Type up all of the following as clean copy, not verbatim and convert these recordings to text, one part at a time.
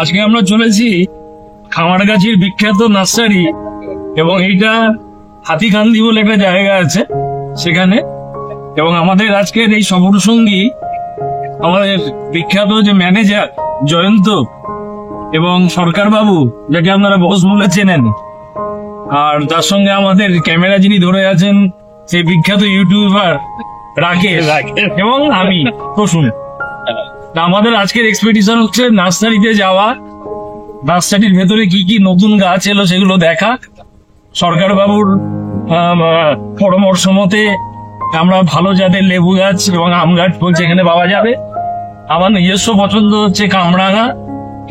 আজকে আমরা চলেছি খামারগাছির বিখ্যাত নার্সারি, এবং এইটা হাতিকান্দি বলে একটা জায়গা আছে সেখানে। এবং আমাদের আজকের এই সফর সঙ্গী আমাদের বিখ্যাত যে ম্যানেজার জয়ন্ত এবং সরকার বাবু, যাকে আপনারা বস বলে চেনেন। আর তার সঙ্গে আমাদের ক্যামেরা যিনি ধরে আছেন সেই বিখ্যাত ইউটিউবার রাকেশ, এবং আমি প্রসূন। আমাদের আজকের এক্সপেডিশন হচ্ছে নার্সারিতে যাওয়া, নার্সারির ভেতরে কি কি নতুন গাছ এলো সেগুলো দেখা। সরকার বাবুর পরামর্শ মতে আমরা ভালো জাতের লেবু গাছ এবং আম গাছ বলছে এখানে পাওয়া যাবে। আমার নিজস্ব পছন্দ হচ্ছে কামরাঙা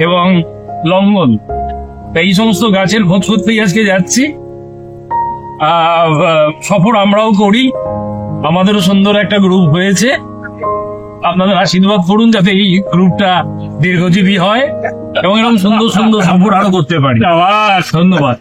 এবং লঙ্গন। এই সমস্ত গাছের খোঁজ করতেই আজকে যাচ্ছি। সফর আমরাও করি, আমাদেরও সুন্দর একটা গ্রুপ হয়েছে। আপনাদের আশীর্বাদ করুন যাতে এই গ্রুপটা দীর্ঘজীবী হয় এবং এরকম সুন্দর সুন্দর সফর আরো করতে পারি। ধন্যবাদ।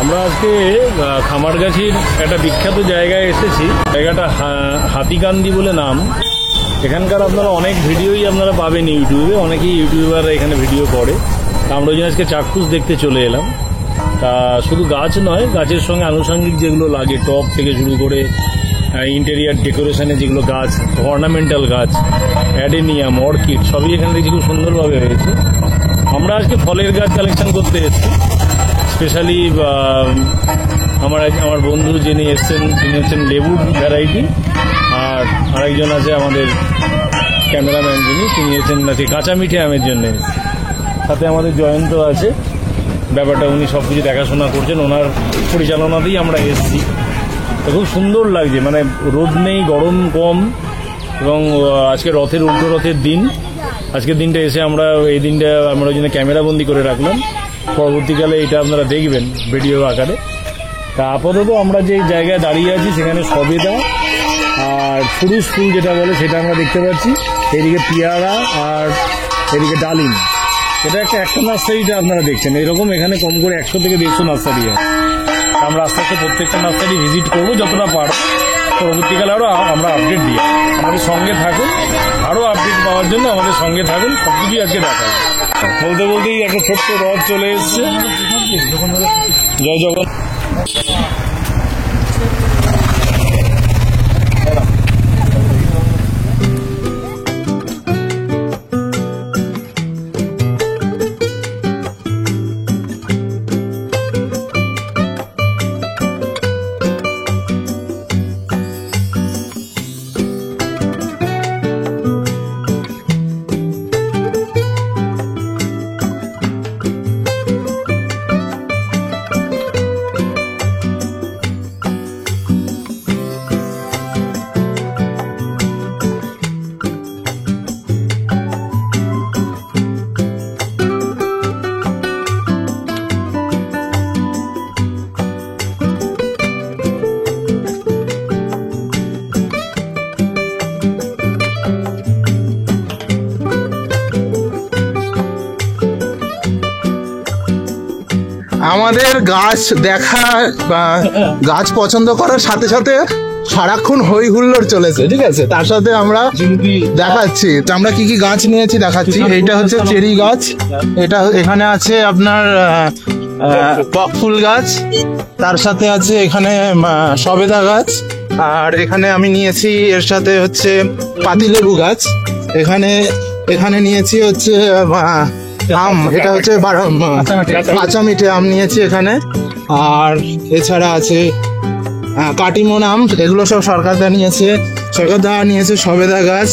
আমরা আজকে খামারগাছির একটা বিখ্যাত জায়গায় এসেছি। জায়গাটা হাতিকান্দি বলে নাম। এখানকার আপনারা অনেক ভিডিওই আপনারা পাবেন ইউটিউবে, অনেকেই ইউটিউবাররা এখানে ভিডিও করে। আমরা ওই জন্য আজকে চাক্ষুষ দেখতে চলে এলাম। তা শুধু গাছ নয়, গাছের সঙ্গে আনুষঙ্গিক যেগুলো লাগে, টব থেকে শুরু করে ইন্টেরিয়ার ডেকোরেশনে যেগুলো গাছ, অর্নামেন্টাল গাছ, অ্যাডেনিয়াম, অর্কিড, সবই এখানে দেখছি খুব সুন্দরভাবে হয়েছে। আমরা আজকে ফলের গাছ কালেকশন করতে এসেছি। স্পেশালি আমার বন্ধু যিনি এসছেন তিনি হচ্ছেন লেবুর ভ্যারাইটি, আর আরেকজন আছে আমাদের ক্যামেরাম্যান তিনি হচ্ছেন নাকি কাঁচা মিঠে আমের জন্য। সাথে আমাদের জয়ন্ত আছে, ব্যাপারটা উনি সব কিছু দেখাশোনা করছেন, ওনার পরিচালনাতেই আমরা এসেছি। তো খুব সুন্দর লাগছে, মানে রোদ নেই, গরম কম, এবং আজকে উল্টো রথের দিন। আজকের দিনটা এসে আমরা এই দিনটা আমরা ওই জন্য ক্যামেরাবন্দি করে রাখলাম। পরবর্তীকালে এটা আপনারা দেখবেন ভিডিও আকারে। তা আপাতত আমরা যে জায়গায় দাঁড়িয়ে আছি সেখানে সবেদা আর ফুরুস ফুল যেটা বলে সেটা আমরা দেখতে পাচ্ছি। এদিকে পেয়ারা আর এদিকে ডালিম। এটা একটা নার্সারিটা আপনারা দেখছেন, এরকম এখানে কম করে 100 থেকে 150 নার্সারি আছে। আমরা আস্তে আস্তে প্রত্যেকটা নার্সারি ভিজিট করবো যতটা পারবো। পরবর্তীকালে আরও আমরা আপডেট দিই। আমাদের সঙ্গে থাকুন, আরও আপডেট পাওয়ার জন্য আমাদের সঙ্গে থাকুন, সব কিছুই আজকে দেখা বলতে বলতেই একটা ছোট্ট রথ চলে এসছে। জয় জগন্নাথ। আমাদের গাছ দেখা বা গাছ পছন্দ করার সাথে সাথে সারাক্ষণ হই হুল্লোড় চলেছে, ঠিক আছে। তার সাথে আমরা দেখাচ্ছি আমরা কি কি গাছ নিয়েছি দেখাচ্ছি। এইটা হচ্ছে চেরি গাছ, এটা এখানে আছে আপনার বক ফুল গাছ, তার সাথে আছে এখানে সবেদা গাছ, আর এখানে আমি নিয়েছি এর সাথে হচ্ছে পাতিলেবু গাছ, এখানে নিয়েছি হচ্ছে আম, এটা হচ্ছে কাঁচা মিঠে আম নিয়েছি এখানে। আর এছাড়া আছে কাটিমন আম, এগুলো সব সরকার নিয়েছে। সরকার নিয়েছে সবেদা গাছ।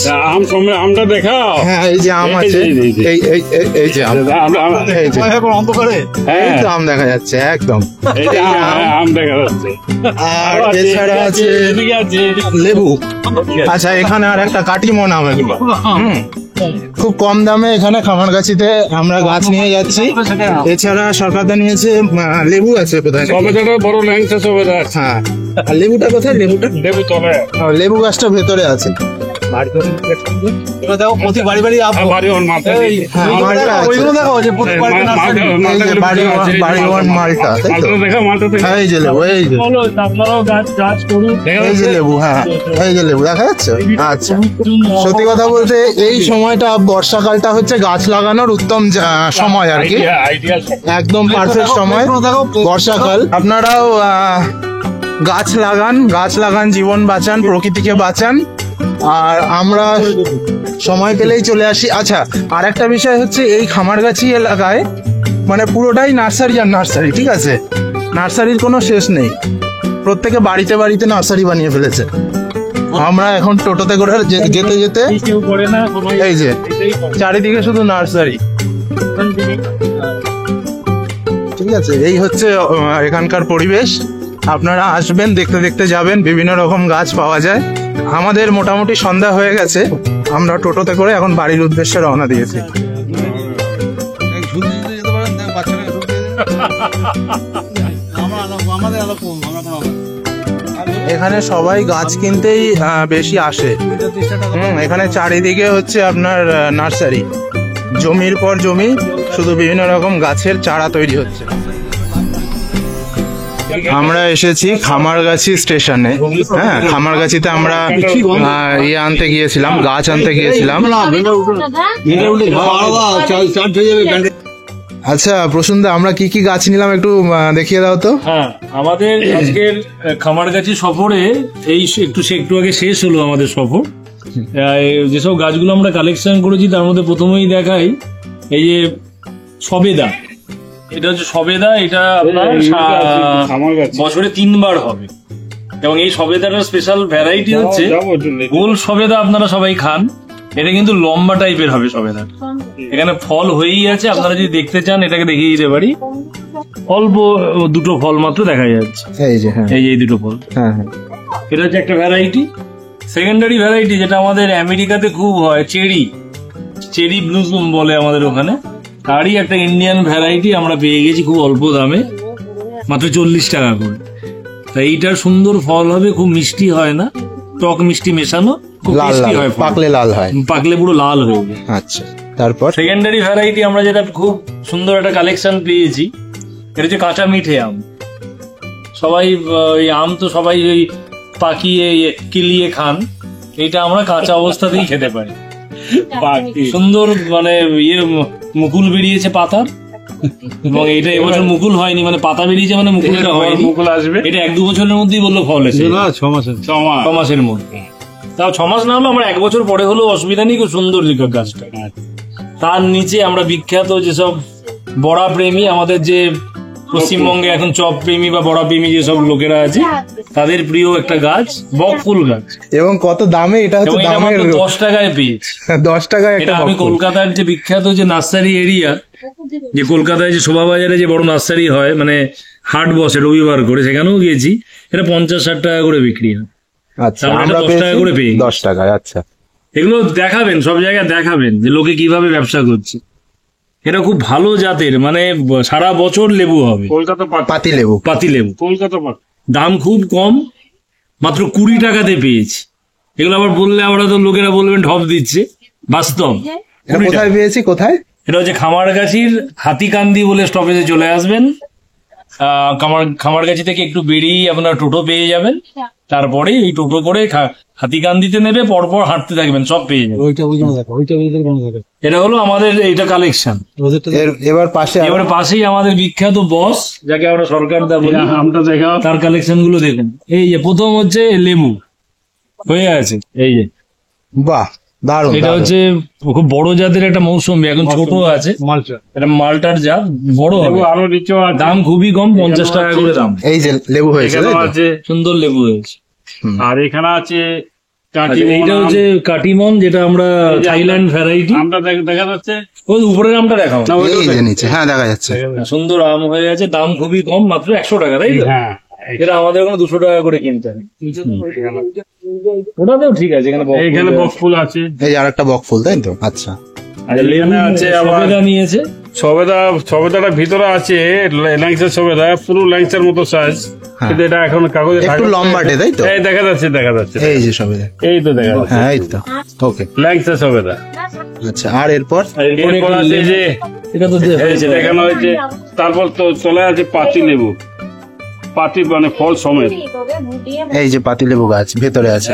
আমটা দেখাও। হ্যাঁ, এই যে আম আছে, এই যে আম দেখা যাচ্ছে একদম। আর এছাড়া আছে লেবু। আচ্ছা, এখানে আর একটা কাটিমন আম, এগুলো খুব কম দামে এখানে খামারগাছিতে আমরা গাছ নিয়ে যাচ্ছি। এছাড়া সরকারদা নিয়েছে লেবু আছে কোথায়, বড় ল্যাংচা সবেদা। হ্যাঁ, আর লেবুটা কোথায়? লেবু গাছটা ভেতরে আছে। দেখো প্রতি বাড়ি বাড়ি বাড়ি ওর মাথায় মালটা আছে। ওইগুলো দেখো যে প্রতি বাড়িতে নার্সারি এই যে বাড়ি ওয়ান মালটা, তাই তো? দেখা মালটা হ্যাঁ, এই যে লেবু, এই যে বলো আপনারাও গাছ করুন। এই যে লেবু, হ্যাঁ এই যে লেবু দেখা যাচ্ছে। আচ্ছা, সত্যি কথা বলতে এই সময়টা বর্ষাকালটা হচ্ছে গাছ লাগানোর উত্তম সময় আর কি, আইডিয়া একদম পারফেক্ট সময় বর্ষাকাল। আপনারাও গাছ লাগান, জীবন বাঁচান, প্রকৃতিকে বাঁচান। আর আমরা সময় পেলেই চলে আসি। আচ্ছা, আর একটা বিষয় হচ্ছে এই খামারগাছি এলাকায় মানে পুরোটাই নার্সারি আর নার্সারি, ঠিক আছে? নার্সারির কোনো শেষ নেই, প্রত্যেকে বাড়িতে বাড়িতে নার্সারি বানিয়ে ফেলেছে। আমরা এখন টোটোতে করে যেতে যেতে কেউ করে না, সবাই এই যে এটাই করে। চারিদিকে শুধু নার্সারি, ঠিক আছে? এই হচ্ছে এখানকার পরিবেশ। আপনারা আসবেন, দেখতে দেখতে যাবেন, বিভিন্ন রকম গাছ পাওয়া যায়। আমাদের মোটামুটি সন্ধ্যা হয়ে গেছে, আমরা টোটোতে করে এখন বাড়ির উদ্দেশ্যে রওনা দিয়েছি। এখানে সবাই গাছ কিনতেই বেশি আসে। এখানে চারিদিকে হচ্ছে আপনার নার্সারি, জমির পর জমি, শুধু বিভিন্ন রকম গাছের চারা তৈরি হচ্ছে। আমরা এসেছি খামারগাছি স্টেশনে। হ্যাঁ, খামারগাছিতে আমরা আনতে গিয়েছিলাম, গাছ আনতে গিয়েছিলাম। আচ্ছা প্রসূনদা, আমরা কি কি গাছ নিলাম একটু দেখিয়ে দাও তো। হ্যাঁ, আমাদের আজকের খামারগাছি সফরে একটু আগে শেষ হলো আমাদের সফর। যেসব গাছগুলো আমরা কালেকশন করেছি তার মধ্যে প্রথমেই দেখাই এই যে সবেদা। এটা হচ্ছে সবেদা, এটা আপনার বছরে 3 বার হবে। এবং এই সবেদাটার স্পেশাল ভ্যারাইটি হচ্ছে গোল সবেদা। আপনারা সবাই খান, এটা কিন্তু লম্বা টাইপের হবে সবেদা। এখানে ফল হয়েই আছে, আপনারা যদি দেখতে চান এটাকে দেখিয়ে দিতে পারি। অল্প 2টো ফল মাত্র দেখা যাচ্ছে, এই যে হ্যাঁ, এই 2টো ফল। হ্যাঁ হ্যাঁ, এটা হচ্ছে একটা ভ্যারাইটি। সেকেন্ডারি ভ্যারাইটি যেটা আমাদের আমেরিকাতে খুব হয়, চেরি ব্লুজুম বলে আমাদের ওখানে। তারই একটা ইন্ডিয়ান ভ্যারাইটি আমরা পেয়ে গেছি খুব অল্প দামে, মাত্র 40 টাকা করে। তাই এইটার সুন্দর ফল হবে, খুব মিষ্টি হয় না, টক মিষ্টি মেশানো, খুব লাল মিষ্টি লাল, হয় ফল। পাকলে লাল হয়। পাকলে পুরো লাল হয়ে যায়। আচ্ছা, তারপর সেকেন্ডারি ভ্যারাইটি আমরা যেটা খুব সুন্দর একটা কালেকশন পেয়েছি, এটা হচ্ছে কাঁচা মিঠে আম। সবাই ওই আম তো সবাই ওই পাকিয়ে কিলিয়ে খান, এইটা আমরা কাঁচা অবস্থাতেই খেতে পারি। সুন্দর মানে মুকুল বেরিয়েছে পাতার, এবং এটা এবছর মুকুল হয়নি, মানে পাতা বেরিয়েছে মানে মুকুলটা হয়নি। মুকুল আসবে এটা 1-2 বছরের মধ্যেই বললো ফল এসে, 6 মাসের মধ্যে। তাও 6 মাস না হলো আমরা 1 বছর পরে হলেও অসুবিধা নেই, খুব সুন্দর গাছটা। তার নিচে আমরা বিখ্যাত যেসব বড়া প্রেমী, আমাদের যে পশ্চিমবঙ্গে এখন চপ প্রেমী বা বড়া প্রেমী যেসব লোকেরা আছে তাদের প্রিয় একটা গাছ, বকফুল গাছ। এবং কত দামে এটা হচ্ছে? এবং এটা দামের মাত্র 10 টাকায় পেয়েছি। 10 টাকায় এটা একটা আমি বকফুল। কলকাতার যে বিখ্যাত যে নার্সারি এরিয়া, যে কলকাতায় যে শোভাবাজারে যে বড় নার্সারি হয়, মানে হাট বসে রবিবার করে, সেখানেও গিয়েছি। এটা 50-60 টাকা করে বিক্রি হয়। আচ্ছা, তারপরে আমরা 10 টাকা করে পেয়ে 10 টাকায়। আচ্ছা, এগুলো দেখাবেন, সব জায়গায় দেখাবেন যে লোকে কিভাবে ব্যবসা করছে। এটা খুব ভালো জাতের, মানে সারা বছর লেবু হবে। কলকাতা পাতি লেবু। পাতি লেবু, কলকাতা দাম খুব কম, মাত্র 20 টাকাতে পেয়েছি। এগুলো আবার বললে আমরা তো লোকেরা বলবেন ঢপ দিচ্ছে, বাস্তব। এটা কোথায় পেয়েছি? কোথায়? এটা হচ্ছে খামারগাছির হাতিকান্দি বলে স্টপেজে চলে আসবেন। খামারগাছি থেকে একটু বেরিয়ে আপনার টোটো পেয়ে যাবেন, তারপরে এই টোটো করে হাতিকান্দিতে নেবে, পরপর হাঁটতে থাকবেন, সব পেয়ে যাবেন। এটা হলো আমাদের এইটা কালেকশন। এবার পাশে এবারে পাশেই আমাদের বিখ্যাত বস, যাকে আমরা সরকার দা বলি, আমটা দেখা তার কালেকশন গুলো দেখুন। এই যে প্রথম হচ্ছে লেবু হয়ে আছে, এই যে বাহ, দারুণ। এটা হচ্ছে খুব বড় জাতের একটা মৌসুমি, এখন ছোট আছে। মালচা এটা মালটার জাত, বড় হবে, আরো নিচেও আছে। দাম খুবই কম, 50 টাকা করে দাম। এই যে লেবু হয়েছে, এখানেও তাই তো? আছে, সুন্দর লেবু হয়েছে। আর এখানে আছে আচ্ছা, এইটা হচ্ছে কাটিমন, যেটা আমরা থাইল্যান্ড ভ্যারাইটি। আমটা দেখা যাচ্ছে, ওই উপরের আমটা দেখাও। এই যে নিচে, হ্যাঁ দেখা যাচ্ছে। সুন্দর আম হয়ে আছে, দাম খুবই কম, মাত্র 100 টাকা, তাই তো? হ্যাঁ এটা আমাদের ওখানে 200 টাকা করে কিনতে হয়। ওটাতেও ঠিক আছে, এখানে এইখানে বকফুল আছে। এই আর একটা বকফুল, তাই তো? আচ্ছা, লেবু আছে, সবেদা নিয়েছে। সবেদাটা ভিতরে আছে ল্যাংচার সবেদা, পুরো ল্যাংচার মতো সাইজ, কিন্তু এটা এখন কাগজে একটু লম্বাটে, তাই তো? এই দেখা যাচ্ছে এই যে সবে, এই তো দেখা যাচ্ছে হ্যাঁ এই তো। ওকে, ল্যাংচার সবেদা। আচ্ছা, আর এরপর এরপর আছে যে এটা তো এই যে দেখানো হয়েছে, তারপর তো চলে আছে পাতি লেবু, পাতি মানে ফল সমেত। এই যে পাতিলেবু গাছ ভেতরে আছে।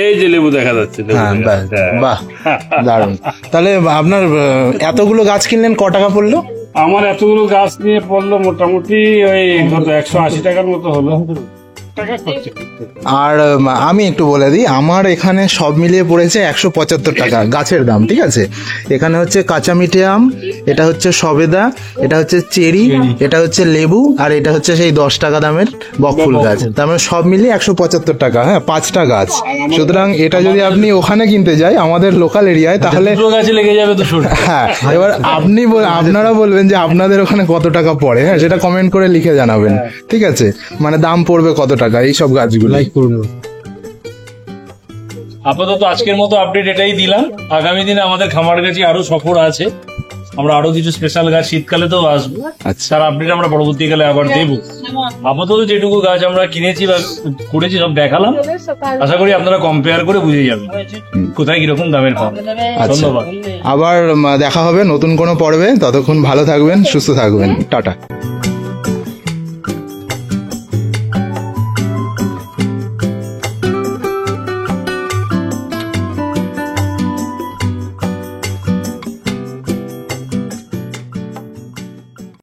এই যে লেবু দেখা যাচ্ছে, লেবু হ্যাঁ, দেখা বাহ, যাচ্ছে। বাহ, দারুণ। তাহলে আপনার এতগুলো গাছ কিনলেন ক টাকা পড়লো? আমার এতগুলো গাছ নিয়ে পড়লো মোটামুটি ওই কত 180 টাকার মতো হলো। আর আমি একটু বলে দিই, আমার এখানে সব মিলিয়ে পড়েছে 175 টাকা গাছের দাম, ঠিক আছে? এখানে হচ্ছে কাঁচা মিঠে আম, এটা হচ্ছে সবেদা, এটা হচ্ছে চেরি, এটা হচ্ছে লেবু, আর এটা হচ্ছে সেই 10 টাকা দামের বকফুল গাছ। তার মানে সব মিলিয়ে 175 টাকা, হ্যাঁ, 5টা গাছ। সুতরাং এটা যদি আপনি ওখানে কিনতে যাই আমাদের লোকাল এরিয়ায়, তাহলে দুটো গাছে লেগে যাবে তো শুরু। হ্যাঁ, এবার আপনারা বলবেন যে আপনাদের ওখানে কত টাকা পড়ে, হ্যাঁ, সেটা কমেন্ট করে লিখে জানাবেন, ঠিক আছে? মানে দাম পড়বে কত টাকা এইসব গাছগুলো। আপাতত আজকের মতো আপডেট এটাই দিলাম। আগামী দিনে আমাদের খামার গাছে আরো সফর আছে, আমরা আরো কিছু স্পেশাল গাছ শীতকালে তো আসবো, আচ্ছা, তার আপডেট আমরা পরবর্তীকালে আবার দেবো। আপাতত যেটুকু গাছ আমরা কিনেছি বা করেছি সব দেখালাম, আশা করি আপনারা কম্পেয়ার করে বুঝে যাবেন কোথায় কিরকম দামের পাবেন। আচ্ছা। ধন্যবাদ। আবার দেখা হবে নতুন কোনো পর্বে, ততক্ষণ ভালো থাকবেন, সুস্থ থাকবেন, টাটা।